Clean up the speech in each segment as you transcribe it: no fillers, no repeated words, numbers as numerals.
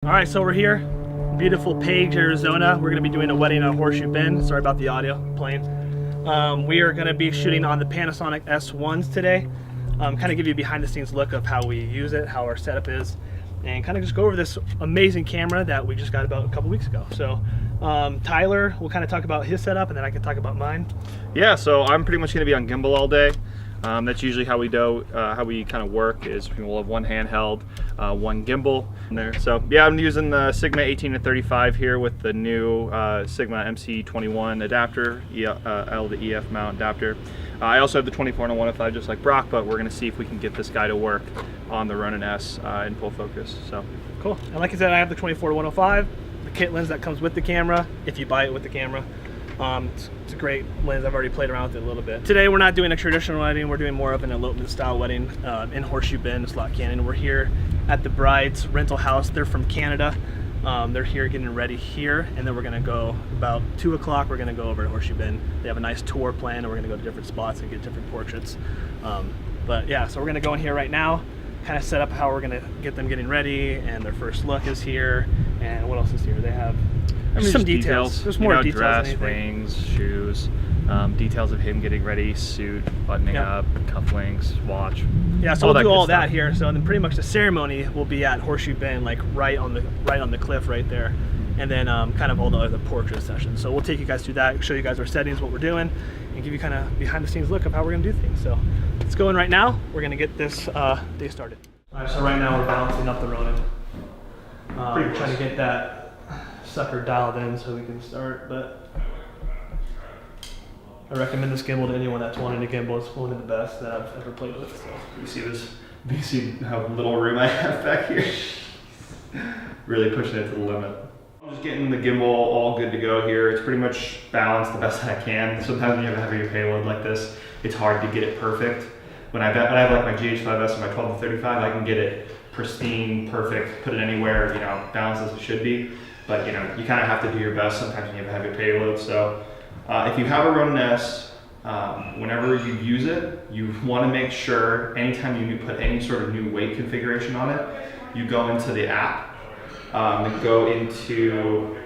All right, so we're here, beautiful Page, Arizona. We're gonna be doing a wedding on Horseshoe Bend. Sorry about the audio playing. We are gonna be shooting on the Panasonic S1s today. Kind of give you a behind the scenes look of how we use it, how our setup is, and kind of just go over this amazing camera that we just got about a couple weeks ago. So Tyler will kind of talk about his setup and then I can talk about mine. Yeah, so I'm pretty much gonna be on gimbal all day. That's usually how we do, how we kind of work is we'll have one handheld, one gimbal in there. So yeah, I'm using the Sigma 18 to 35 here with the new Sigma MC21 adapter, L to EF mount adapter. I also have the 24 to 105 just like Brock, but we're gonna see if we can get this guy to work on the Ronin S in full focus. So cool. And like I said, I have the 24 to 105, the kit lens that comes with the camera if you buy it with the camera. It's a great lens. I've already played around with it a little bit. Today we're not doing a traditional wedding, we're doing more of an elopement style wedding in Horseshoe Bend, Slot Canyon. We're here at the bride's rental house. They're from Canada. They're here getting ready here, and then we're gonna go about 2 o'clock, we're gonna go over to Horseshoe Bend. They have a nice tour plan, and we're gonna go to different spots and get different portraits. But yeah, so we're gonna go in here right now, kind of set up how we're gonna get them getting ready, and their first look is here, and what else is here? They have some details. There's more details dress, than anything. rings, shoes, details of him getting ready, suit, buttoning up, cufflinks, watch. Yeah, so we'll do all that here. So then pretty much the ceremony will be at Horseshoe Bend, like right on the cliff right there, and then kind of all the other portrait sessions. So we'll take you guys through that, show you guys our settings, what we're doing, and give you kind of behind the scenes look of how we're gonna do things. So let's go in right now. We're gonna get this day started. All right, so right now we're balancing up the Ronin. Trying to get that sucker dialed in so we can start, but I recommend this gimbal to anyone that's wanting a gimbal. It's one of the best that I've ever played with. So You see how little room I have back here? Really pushing it to the limit. I'm just getting the gimbal all good to go here. It's pretty much balanced the best I can. Sometimes when you have a heavier payload like this, it's hard to get it perfect. When I have like my GH5S and my 12 to 35, I can get it pristine, perfect, put it anywhere, you know, balanced as it should be. But you know, you kind of have to do your best sometimes when you have a heavy payload. So if you have a Ronin S, whenever you use it, you want to make sure anytime you put any sort of new weight configuration on it, you go into the app and go into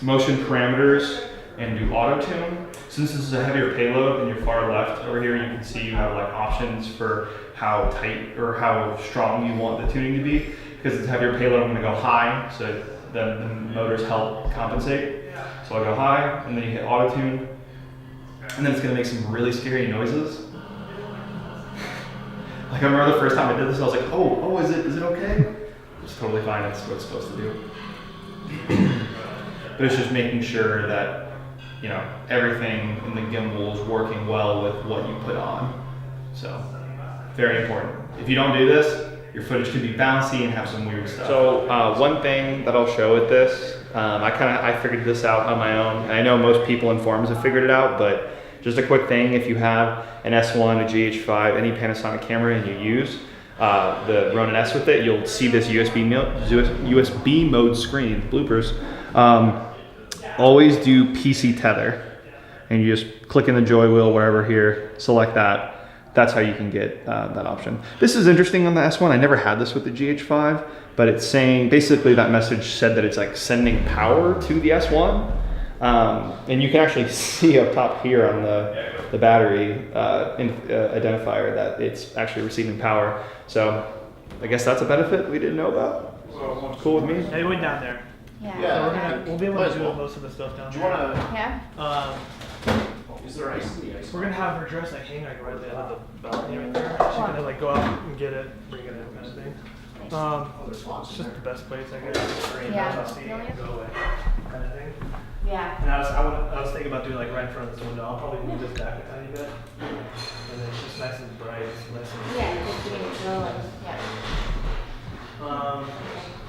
motion parameters and do auto tune. Since this is a heavier payload and you're far left over here, you can see you have like options for how tight or how strong you want the tuning to be. Because it's a heavier payload, I'm going to go high, so then the motors help compensate. So I'll go high, and then you hit auto tune, and then it's going to make some really scary noises. Like I remember the first time I did this, I was like, oh, is it okay? It's totally fine. That's what it's supposed to do. But it's just making sure that, you know, everything in the gimbal is working well with what you put on. So very important. If you don't do this, your footage could be bouncy and have some weird stuff. So one thing that I'll show with this, I figured this out on my own. And I know most people in forums have figured it out, but just a quick thing, if you have an S1, a GH5, any Panasonic camera and you use the Ronin S with it, you'll see this USB mode screen, bloopers. Always do PC tether. And you just click in the joy wheel wherever here, select that. That's how you can get that option. This is interesting on the S1. I never had this with the GH5, but it's saying, basically that message said that it's like sending power to the S1. And you can actually see up top here on the battery identifier that it's actually receiving power. So I guess that's a benefit we didn't know about. Cool with me? Hey, we went down there. Yeah. So we'll be able to do most of the stuff down there. Do you want to? Yeah. Is there ice in the ice? We're gonna have her dress like hang like right there at the balcony right there. She's gonna like go out and get it, bring it in, kind of thing. It's just the best place, I guess. Screen, see, go away, kind of thing. Yeah. And I was thinking about doing like right in front of this window. I'll probably move this back a tiny bit, and then it's just nice and bright, nice and. Yeah, just getting it going. Yeah.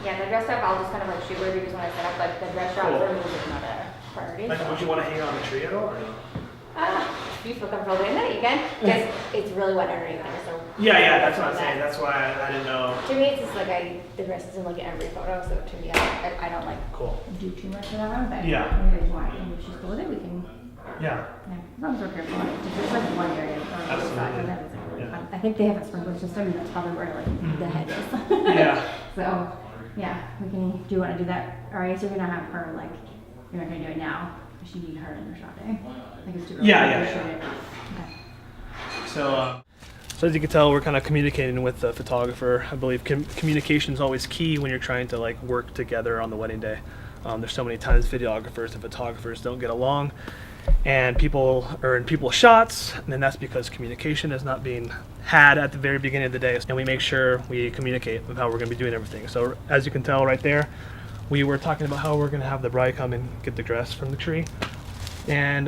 Yeah, the dress up, I'll just kind of like shoot where you just want to set up, but the dress shop for me is not a priority. Like, would you want to hang on the tree at all, or no? If you feel comfortable doing that, you can. Because it's really wet underneath there, so. Yeah, that's what I'm saying. That's why I didn't know. To me, it's just like the dress is in like every photo, so to me, I don't like do too much of that one, but if you want and she's cool with it, we can. Yeah. As long as we're careful on it. There's like one area. Absolutely. That was really fun. I think they have a sprinkler system, and that's probably where like the head is. Yeah. So. Yeah, we can, do you wanna do that? Or I guess you're gonna have her, like, you're not gonna do it now, because you need her in the shot day. Like it's too early to shoot it. Okay. So as you can tell, we're kind of communicating with the photographer. I believe communication is always key when you're trying to like work together on the wedding day. There's so many times videographers and photographers don't get along, and people are in people's shots, and that's because communication is not being had at the very beginning of the day. And we make sure we communicate with how we're going to be doing everything. So as you can tell right there, we were talking about how we're going to have the bride come and get the dress from the tree, and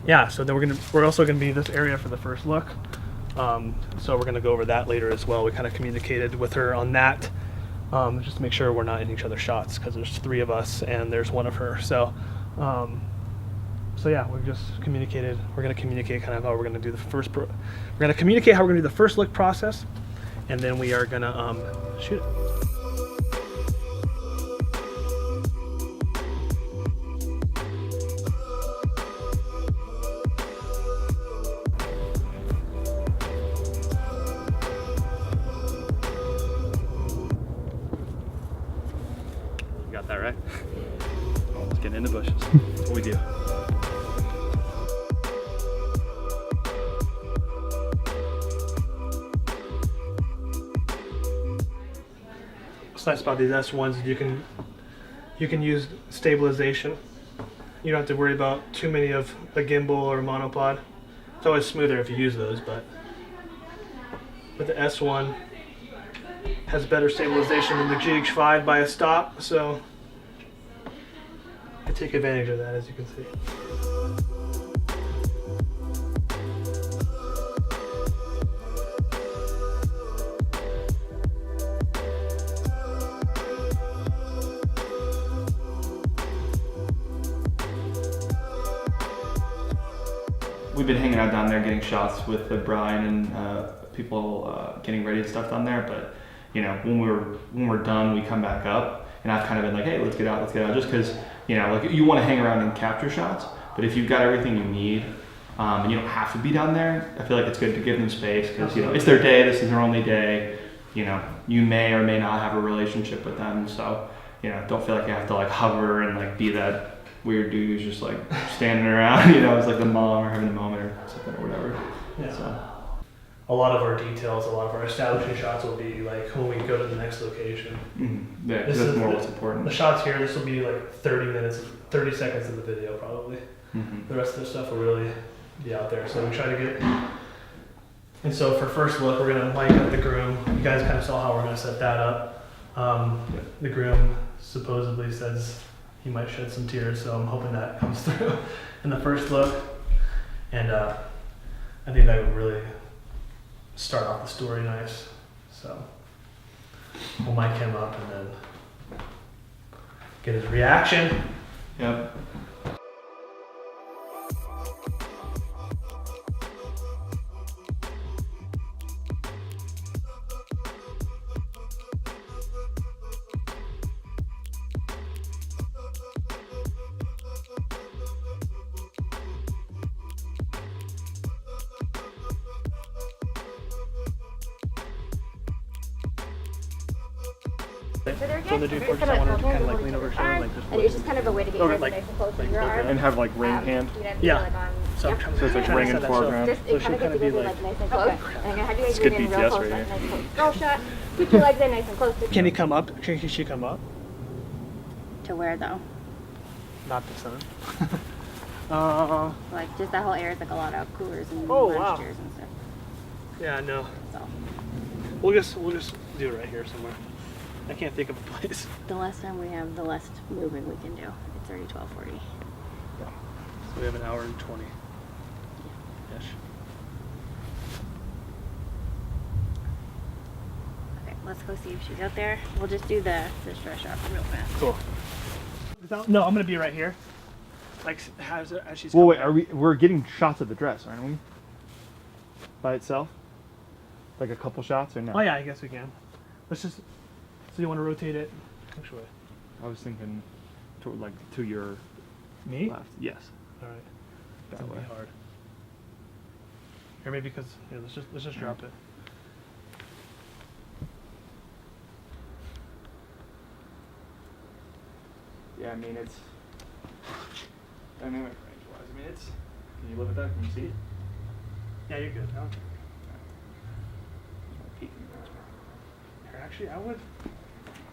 yeah. So then we're also going to be in this area for the first look. So we're going to go over that later as well. We kind of communicated with her on that, just to make sure we're not in each other's shots, because there's 3 of us and there's 1 of her. So yeah, we've just communicated. We're going to communicate kind of how we're going to do the first. We're going to communicate how we're going to do the first look process, and then we are going to shoot it. Got that right? Let's get in the bushes. That's what we do. What's nice about these S1s is you can use stabilization. You don't have to worry about too many of a gimbal or monopod. It's always smoother if you use those, but with the S1 has better stabilization than the GH5 by a stop, so I take advantage of that, as you can see. We've been hanging out down there getting shots with the bride and people getting ready and stuff down there, but you know, when we're done, we come back up, and I've kind of been like, hey, let's get out, just because, you know, like you want to hang around and capture shots, but if you've got everything you need, and you don't have to be down there, I feel like it's good to give them space, because, you know, it's their day, this is their only day, you know, you may or may not have a relationship with them, so, you know, don't feel like you have to like hover and like be that weird dude who's just like standing around, you know, it's like the mom or having a moment or something or whatever. Yeah. So. A lot of our details, a lot of our establishing shots will be like when we go to the next location. Mm-hmm. Yeah, that's more what's important. The shots here, this will be like 30 seconds of the video probably. Mm-hmm. The rest of the stuff will really be out there. So we try to get, and so for first look, we're gonna mic up the groom. You guys kind of saw how we're gonna set that up. The groom supposedly says he might shed some tears, so I'm hoping that comes through in the first look. And I think that would really start off the story nice. So we'll mic him up and then get his reaction. Yep. So the dude first, I wanted to kind of like lean over his shoulder, like this. And it's just kind of a way to get your like, nice and close to like your arm. And have like ring hand. Yeah. So I'm trying to it's like ring in the foreground. Just, it kind of gets you like nice and close. And I'm gonna have you guys good get in real BTS close, right like here. nice close girl shot. Keep your legs in nice and close. Can he come up? Can she come up? To where though? Not the sun. Like just that whole area is like a lot of coolers and Oh, lounge wow. chairs and stuff. Yeah, no. So We'll just do it right here somewhere. I can't think of a place. the less time we have, the less moving we can do. It's already 12:40. So we have an hour and 20 ish. Okay, let's go see if she's out there. We'll just do the stress shot real fast. Cool. No, I'm gonna be right here. Like as she's. Well, coming wait, we're getting shots of the dress, aren't we? By itself? Like a couple shots or no? Oh yeah, I guess we can. Let's just. So you want to rotate it? Which way? I was thinking to your Me? left. Yes. All right. That That's gonna way. be hard. Or maybe because let's just drop it. Yeah, I mean it's dynamic range wise. I mean it's. Can you look at that? Can you see it? Yeah, you're good. Okay. Peeking. Here, actually, I would.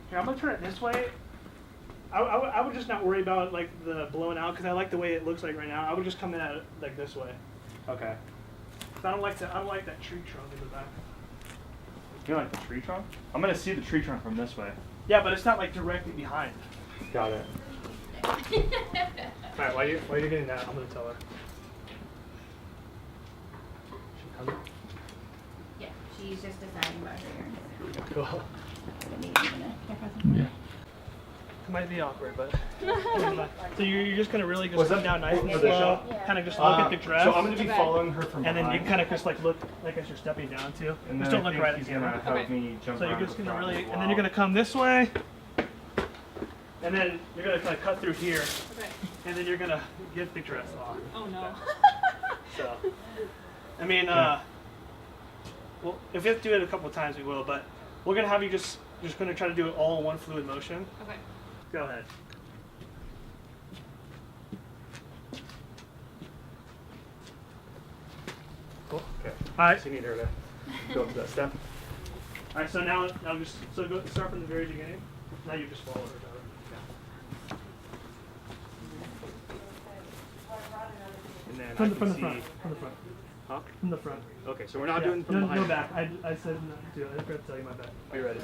Here, I'm gonna turn it this way. I would just not worry about like the blowing out because I like the way it looks like right now. I would just come in at it like this way. Okay. I don't like that tree trunk in the back. You like the tree trunk? I'm gonna see the tree trunk from this way. Yeah, but it's not like directly behind. Got it. All right, while you're getting that, I'm gonna tell her. She coming? Yeah, she's just deciding about her. Cool. Yeah. It might be awkward, but. So you're just gonna really just Was come that down nice and for the slow, shot? Yeah. kind of just look at the dress. So I'm gonna be following her from and then behind. you kind of just like look like as you're stepping down too. And Just then don't I look think right at he's the gonna camera. help me jump So you're around just the gonna front really, as and then you're gonna come this way, and then you're gonna kind of cut through here, Okay. and then you're gonna get the dress off. Oh no. So, I mean, well, if we have to do it a couple of times, we will. But we're gonna have you just gonna try to do it all in one fluid motion. Okay. Go ahead. Cool. Okay. All right. So you need her to go up to that step. All right. So now just go start from the very beginning. Now you just follow her down. And then From I the can front. see. From the front. Huh? From the front. Okay, so we're not Yeah. doing from no, behind. no back. I said not to. I forgot to tell you my back. Are you ready?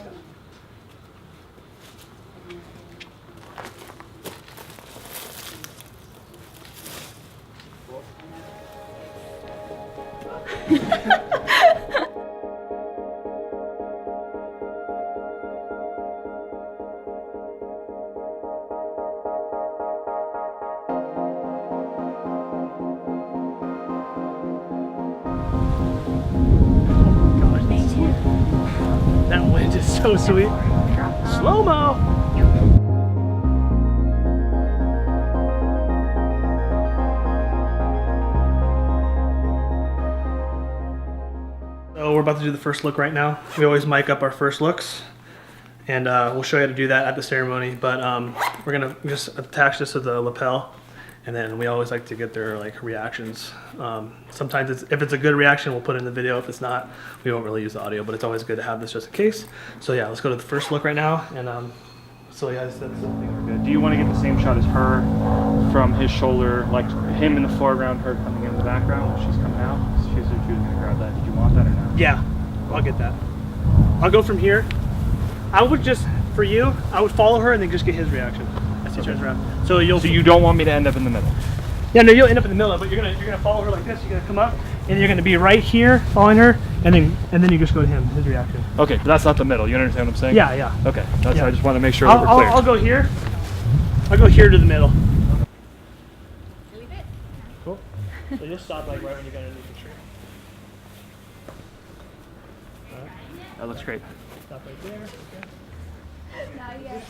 That wind is so sweet. Slow mo. So we're about to do the first look right now. We always mic up our first looks, and we'll show you how to do that at the ceremony. But we're gonna just attach this to the lapel, and then we always like to get their like reactions. Sometimes if it's a good reaction, we'll put it in the video. If it's not, we won't really use the audio. But it's always good to have this just in case. So yeah, let's go to the first look right now, and so yeah, that's Good. Do you want to get the same shot as her from his shoulder, like him in the foreground, her coming in the background when she's coming out? She was gonna grab that. Did you want that or not? yeah, I'll get that. I'll go from here. I would just, for you, I would follow her and then just get his reaction as she turns around. So you don't want me to end up in the middle? Yeah, no, you'll end up in the middle, but you're gonna follow her like this. You're gonna come up, and you're gonna be right here following her, and then you just go to him, his reaction. Okay, but that's not the middle. You understand what I'm saying? Yeah, yeah. Okay, that's Yeah. I just want to make sure that we're clear. I'll go here. I'll go here to the middle. Leave it. Cool. So you'll stop like right when you get underneath the tree. All right. That looks great. Stop right there. Okay. Not yet.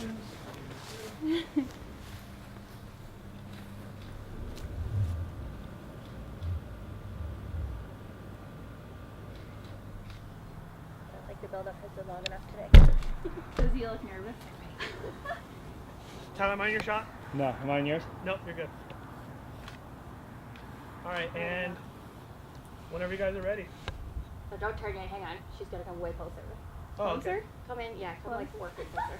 Like the build-up has been long enough today. Does he look nervous? Tyler, am I in your shot? No, am I in yours? Nope, you're good. All right, and whenever you guys are ready. So don't turn yet. Hang on. She's gonna come way closer. Oh, okay. Closer? Come in. Yeah, come like 4 feet closer.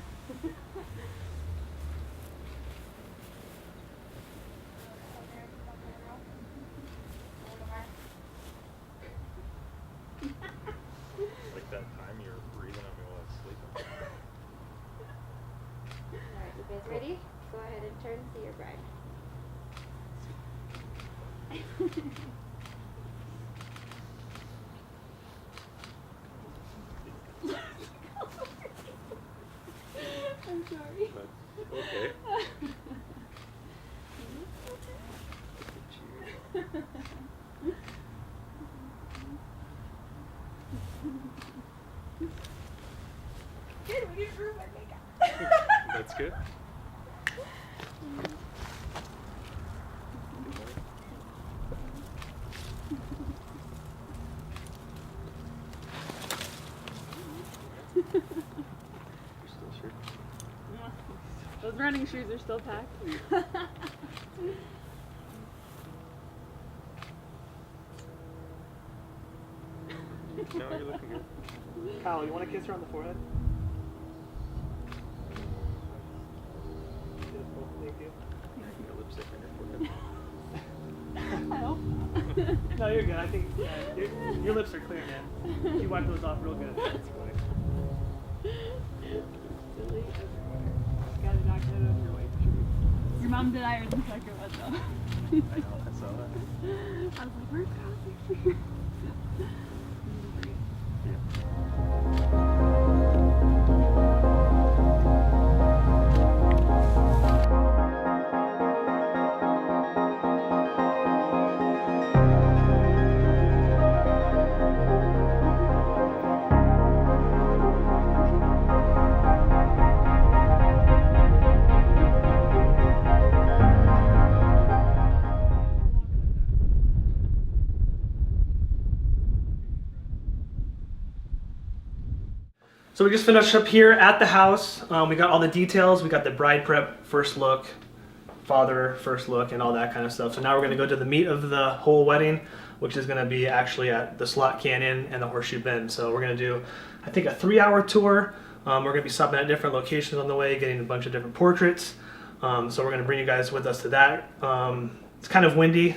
Like that time you're breathing on me while I'm sleeping. Alright, you guys ready? Go ahead and turn to your bride. I'm sorry. Okay. Good, we didn't ruin my makeup. That's good. You're still sure? Those running shoes are still packed. No, you're looking good. Kyle, you want to kiss her on the forehead? Beautiful, thank you. No lipstick on your forehead. I hope. No, you're good. I think your lips are clear, man. You wipe those off real good. Silly everywhere. Gotta knock that out of your white shoes. Your mom did iron the second one though. I know, I saw that. I was like, where's Cosby? So we just finished up here at the house. We got all the details. We got the bride prep first look, father first look, and all that kind of stuff. So now we're gonna go to the meat of the whole wedding, which is gonna be actually at the Slot Canyon and the Horseshoe Bend. So we're gonna do, I think, a 3-hour tour. We're gonna be stopping at different locations on the way, getting a bunch of different portraits. So we're gonna bring you guys with us to that. It's kind of windy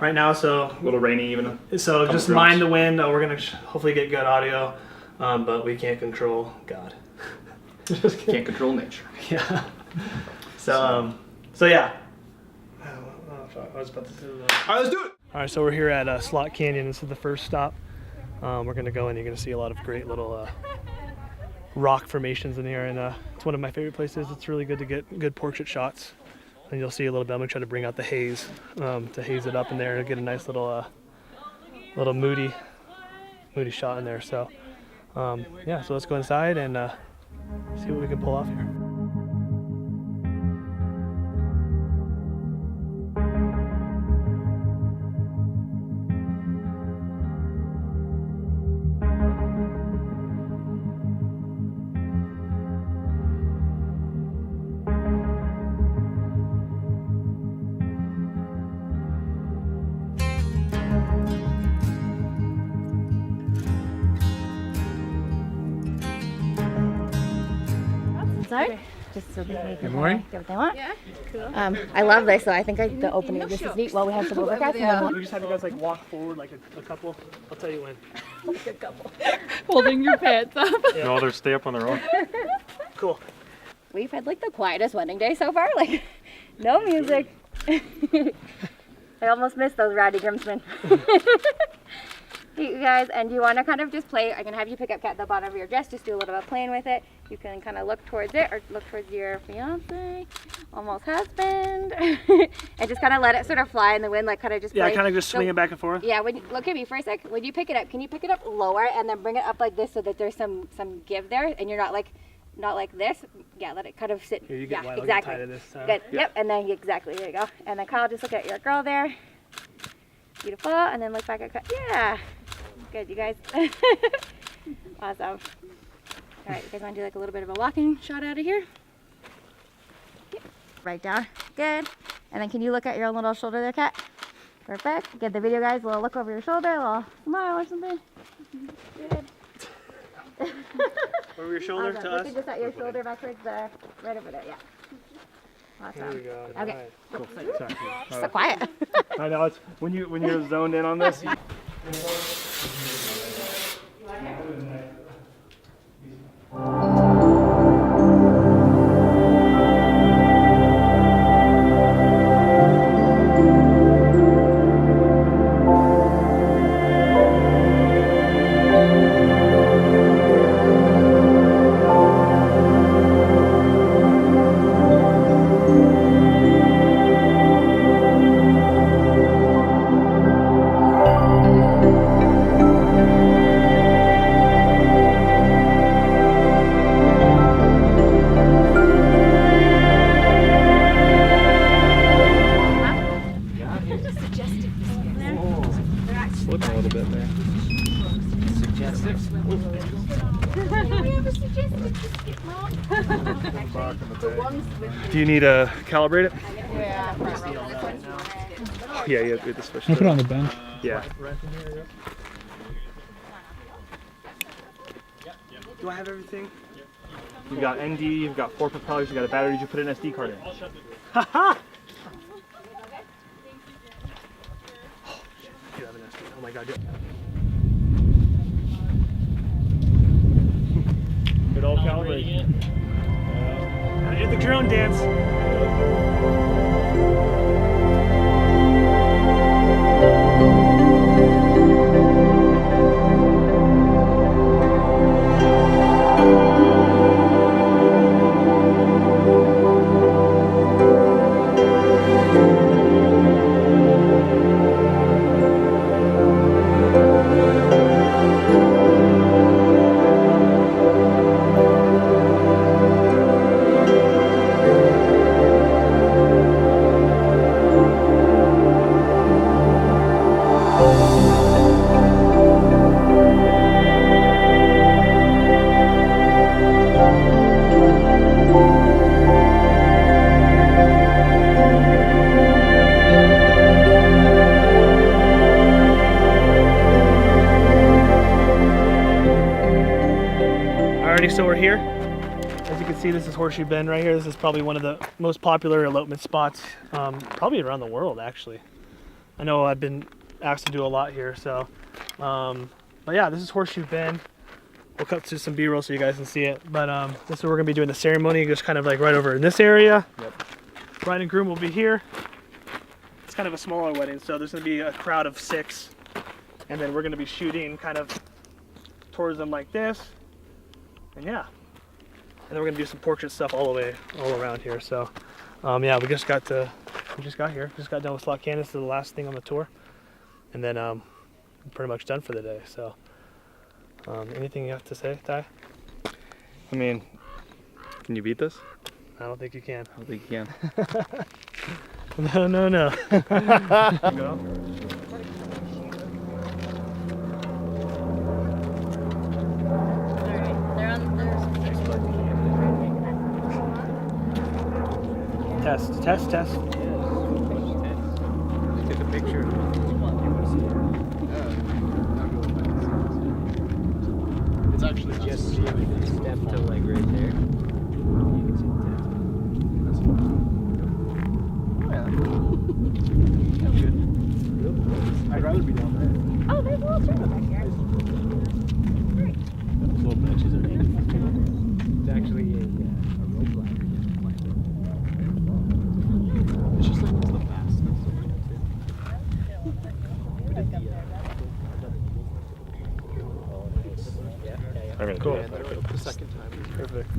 right now, so A little rainy even. just drops. mind the wind. We're gonna hopefully get good audio. But we can't control God. Just kidding. Can't control nature. Yeah. So yeah. I was about to do that. All right, let's do it. All right, so we're here at Slot Canyon. This is the first stop. We're gonna go in. You're gonna see a lot of great little rock formations in here, and it's one of my favorite places. It's really good to get good portrait shots. And you'll see a little bit. I'm gonna try to bring out the haze to haze it up in there and get a nice little moody shot in there. So. Yeah, so let's go inside and see what we can pull off here. Inside, just so they can morning. get what they want. Yeah, cool. I love this, so I think the opening of this is neat. Well, we have some overcast. We just have you guys like walk forward like a couple. I'll tell you when. Like a couple. Holding your pants up. No, they'll stay up on their own. Cool. We've had like the quietest wedding day so far. Like, no music. I almost missed those rowdy groomsmen. You guys, and you want to kind of just play. I can have you pick up at the bottom of your dress, just do a little bit of playing with it. You can kind of look towards it or look towards your fiance, almost husband, and just kind of let it sort of fly in the wind, like kind of just play. Yeah, kind of just swing it back and forth. Yeah, when you, look at me for a sec. When you pick it up, can you pick it up lower and then bring it up like this so that there's some give there, and you're not like this. Yeah, let it kind of sit. Here, you get yeah, wide, I'll exactly. get tight of this time. Good. Yep, and then exactly. There you go. And then Kyle, just look at your girl there. Beautiful, and then look back at Kyle. Yeah. Good, you guys. Awesome. All right, you guys want to do like a little bit of a walking shot out of here? Yep. Right down. Good. And then can you look at your own little shoulder there, Kat? Perfect. Give the video guys a little look over your shoulder, a little smile or something. Good. Over your shoulder Awesome. to Look us. just at your shoulder backwards there. Right over there, yeah. Awesome. There we go. Okay. Right. Cool. Sorry. So quiet. I know it's when you're zoned in on this. Do you need to calibrate it? Yeah. Yeah, you have to do the switch. I'll put it on the bench. Yeah. Do I have everything? You've got ND, you've got 4 propellers, you got a battery. Did you put an SD card in? Haha! You have an SD. Oh my god, good old calibration. Gotta do the drone dance. So we're here. As you can see, this is Horseshoe Bend right here. This is probably one of the most popular elopement spots, probably around the world actually. I know I've been asked to do a lot here, so. But yeah, this is Horseshoe Bend. We'll cut to some B-roll so you guys can see it. But this is where we're gonna be doing the ceremony, just kind of like right over in this area. Yep. Bride and groom will be here. It's kind of a smaller wedding, so there's gonna be a crowd of 6. And then we're gonna be shooting kind of towards them like this. And yeah, and then we're gonna do some portrait stuff all around here. So, yeah, we just got here. Just got done with slot canvas. This is the last thing on the tour, and then I'm pretty much done for the day. So, anything you have to say, Ty? I mean, can you beat this? I don't think you can. I don't think you No, can. no, no. Go. Test, test, test. Take a picture. It's actually just step to like right there. You can see the tip. I'd rather be down there. Oh, there's a little circle back here. Great. Those little benches are native. It's actually a rope ladder. It's just like it's the fastness. Cool. The second time. Perfect.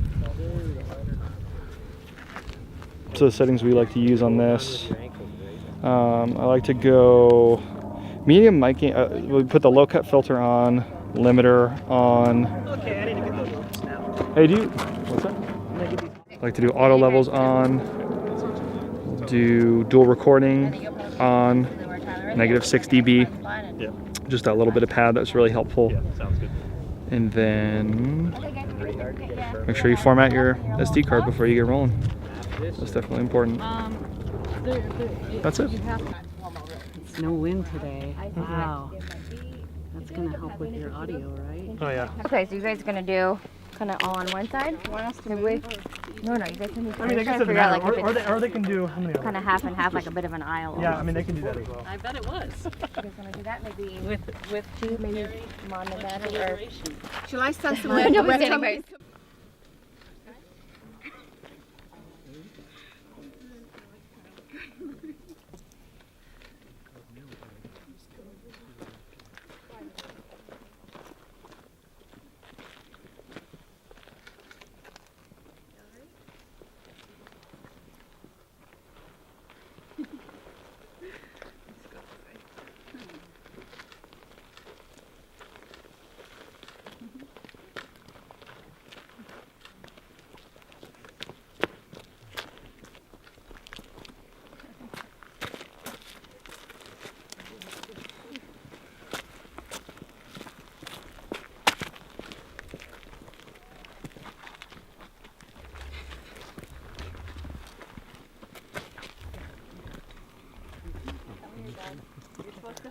So the settings we like to use on this, I like to go medium miking. We put the low cut filter on, limiter on. Okay, I need to get those notes now. Hey, do you? What's that? I like to do auto levels on. Do dual recording on. -6 dB. Yeah. Just that little bit of pad. That's really helpful. Yeah, sounds good. And then make sure you format your SD card before you get rolling. That's definitely important. That's it. It's no wind today. Wow. That's going to help with your audio, right? Oh yeah. Okay, so you guys are gonna do kind of all on one side? Maybe no, you guys can do. I mean, I guess it doesn't matter. Or they can do how many? Kind of half and half, like a bit of an aisle. Yeah, I mean, they can do that as well. I bet it was. You guys wanna do that? Maybe With two, maybe mom and dad, or Shall I send some I know what's standing by.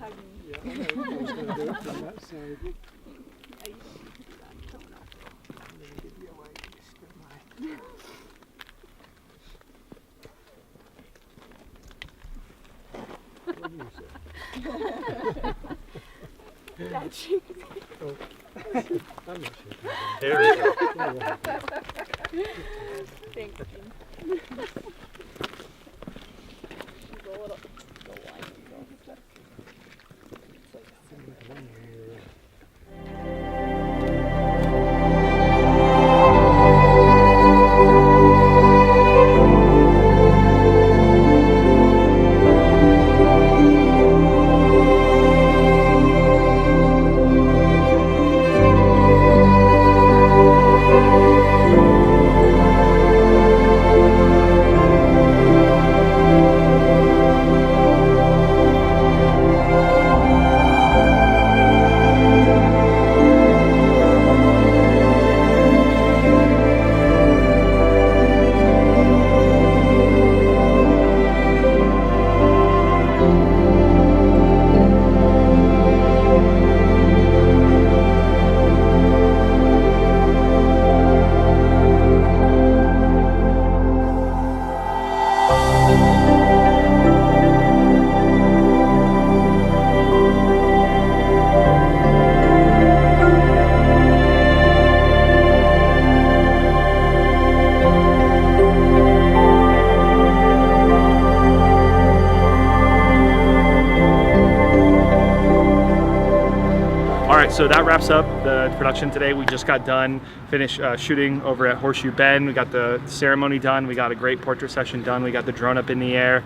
hug me. Yeah, I know. I was going to do it from that side. Yeah, you can do that. Someone else. I'm going to give you away. Just get my... What do you say? That cheek. Oh. I'm not shaking. There we go. Thanks, Jean. She's a little whiny girl. So that wraps up the production today. We just got done, finished shooting over at Horseshoe Bend. We got the ceremony done. We got a great portrait session done. We got the drone up in the air.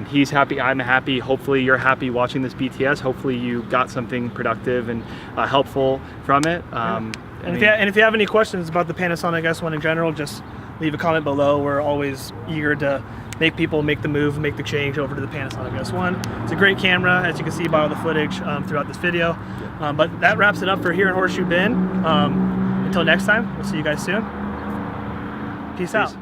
He's happy, I'm happy. Hopefully you're happy watching this BTS. Hopefully you got something productive and helpful from it. And if you have any questions about the Panasonic S1 in general, just leave a comment below. We're always eager to make people make the move, make the change over to the Panasonic S1. It's a great camera, as you can see by all the footage throughout this video. But that wraps it up for here in Horseshoe Bend. Until next time, we'll see you guys soon. Peace out.